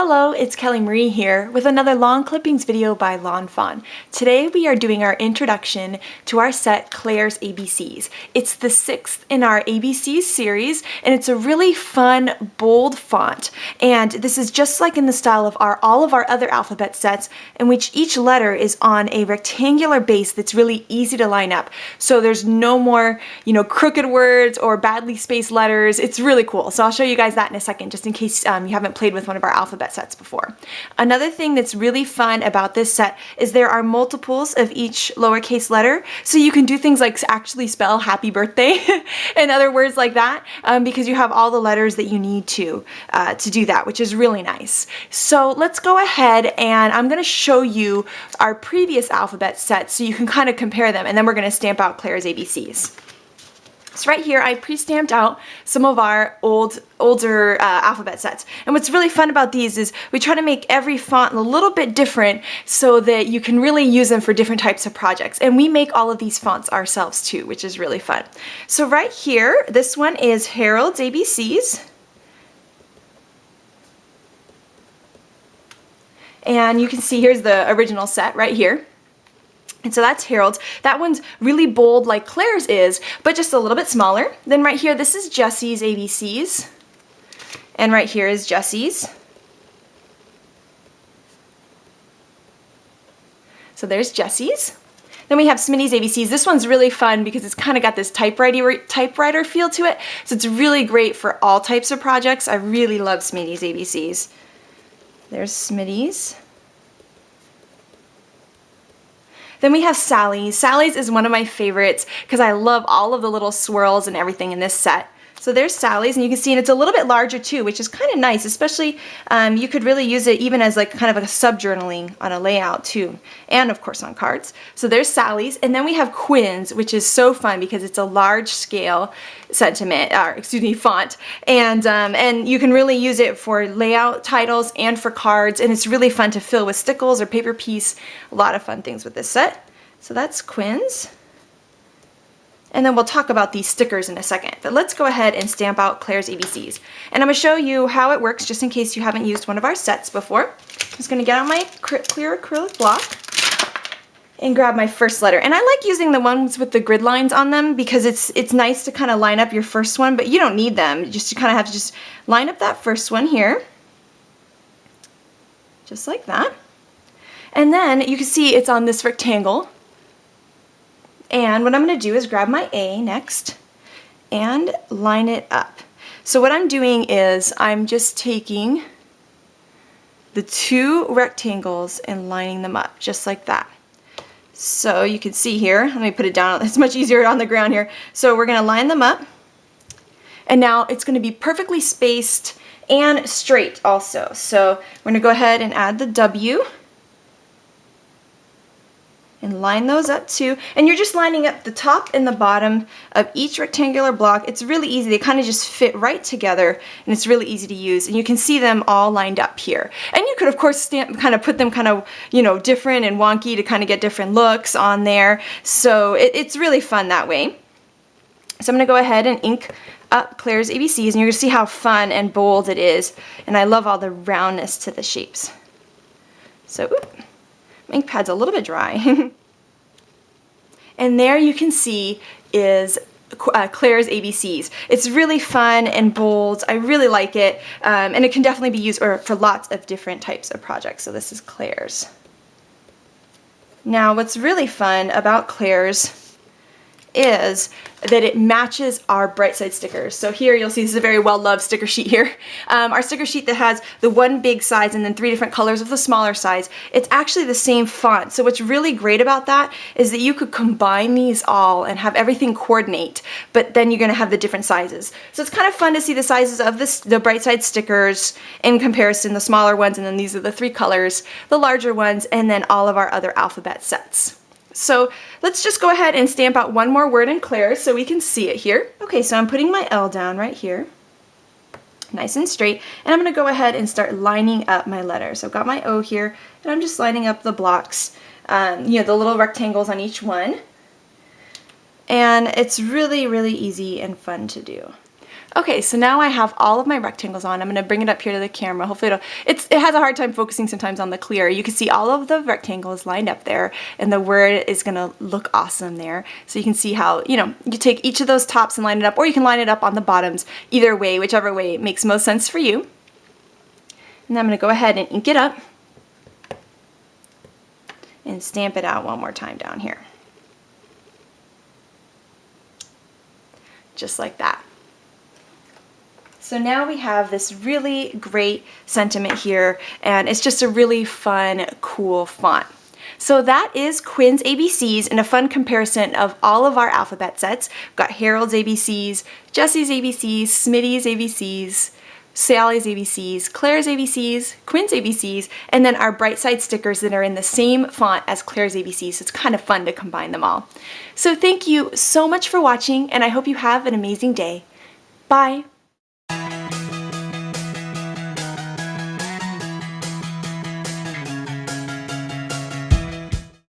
Hello, it's Kelly Marie here with another Lawn Clippings video by lawnfawn. Today we are doing our introduction to our set Claire's ABCs. It's the 6th in our ABCs series and it's a really fun, bold font. And this is just like in the style of all of our other alphabet sets in which each letter is on a rectangular base that's really easy to line up. So there's no more, crooked words or badly spaced letters. It's really cool. So I'll show you guys that in a second just in case you haven't played with one of our alphabet sets before. Another thing that's really fun about this set is there are multiples of each lowercase letter, so you can do things like actually spell happy birthday and other words like that because you have all the letters that you need to do that, which is really nice. So let's go ahead and I'm going to show you our previous alphabet set so you can kind of compare them, and then we're going to stamp out Claire's ABCs. So right here I pre-stamped out some of our older alphabet sets. And what's really fun about these is we try to make every font a little bit different so that you can really use them for different types of projects. And we make all of these fonts ourselves too, which is really fun. So right here, this one is Harold's ABCs. And you can see here's the original set right here. And so that's Harold's. That one's really bold like Claire's is, but just a little bit smaller. Then right here, this is Jessie's ABCs. And right here is Jessie's. So there's Jessie's. Then we have Smitty's ABCs. This one's really fun because it's kind of got this typewriter feel to it. So it's really great for all types of projects. I really love Smitty's ABCs. There's Smitty's. Then we have Sally's. Sally's is one of my favorites because I love all of the little swirls and everything in this set. So there's Sally's, and you can see it's a little bit larger too, which is kind of nice, especially you could really use it even as like kind of a sub-journaling on a layout too, and of course on cards. So there's Sally's, and then we have Quinn's, which is so fun because it's a large scale font, and you can really use it for layout titles and for cards, and it's really fun to fill with stickles or paper piece. A lot of fun things with this set. So that's Quinn's. And then we'll talk about these stickers in a second. But let's go ahead and stamp out Claire's ABCs. And I'm going to show you how it works just in case you haven't used one of our sets before. I'm just going to get out my clear acrylic block and grab my first letter. And I like using the ones with the grid lines on them because it's nice to kind of line up your first one, but you don't need them. You kind of have to just line up that first one here. Just like that. And then you can see it's on this rectangle. And what I'm going to do is grab my A next and line it up. So what I'm doing is I'm just taking the two rectangles and lining them up just like that. So you can see here, let me put it down, it's much easier on the ground here. So we're going to line them up, and now it's going to be perfectly spaced and straight also. So we're going to go ahead and add the W and line those up too. And you're just lining up the top and the bottom of each rectangular block. It's really easy. They kind of just fit right together, and it's really easy to use. And you can see them all lined up here. And you could, of course, put them different and wonky to kind of get different looks on there. So it's really fun that way. So I'm going to go ahead and ink up Claire's ABCs, and you're going to see how fun and bold it is. And I love all the roundness to the shapes. So, my ink pad's a little bit dry. And there you can see is Claire's ABCs. It's really fun and bold. I really like it. And it can definitely be used for lots of different types of projects. So this is Claire's. Now what's really fun about Claire's is that it matches our bright side stickers. So here you'll see this is a very well-loved sticker sheet here. Our sticker sheet that has the one big size and then 3 different colors of the smaller size. It's actually the same font. So what's really great about that is that you could combine these all and have everything coordinate, but then you're going to have the different sizes. So it's kind of fun to see the sizes of the bright side stickers in comparison, the smaller ones, and then these are the 3 colors, the larger ones, and then all of our other alphabet sets. So let's just go ahead and stamp out one more word in Claire's so we can see it here. Okay, so I'm putting my L down right here, nice and straight, and I'm going to go ahead and start lining up my letters. So I've got my O here, and I'm just lining up the blocks, the little rectangles on each one. And it's really, really easy and fun to do. Okay, so now I have all of my rectangles on. I'm going to bring it up here to the camera. Hopefully it has a hard time focusing sometimes on the clear. You can see all of the rectangles lined up there, and the word is going to look awesome there. So you can see how, you take each of those tops and line it up, or you can line it up on the bottoms. Either way, whichever way makes most sense for you. And I'm going to go ahead and ink it up and stamp it out one more time down here. Just like that. So now we have this really great sentiment here, and it's just a really fun, cool font. So that is Quinn's ABCs in a fun comparison of all of our alphabet sets. We've got Harold's ABCs, Jesse's ABCs, Smitty's ABCs, Sally's ABCs, Claire's ABCs, Quinn's ABCs, and then our bright side stickers that are in the same font as Claire's ABCs. So it's kind of fun to combine them all. So thank you so much for watching, and I hope you have an amazing day. Bye!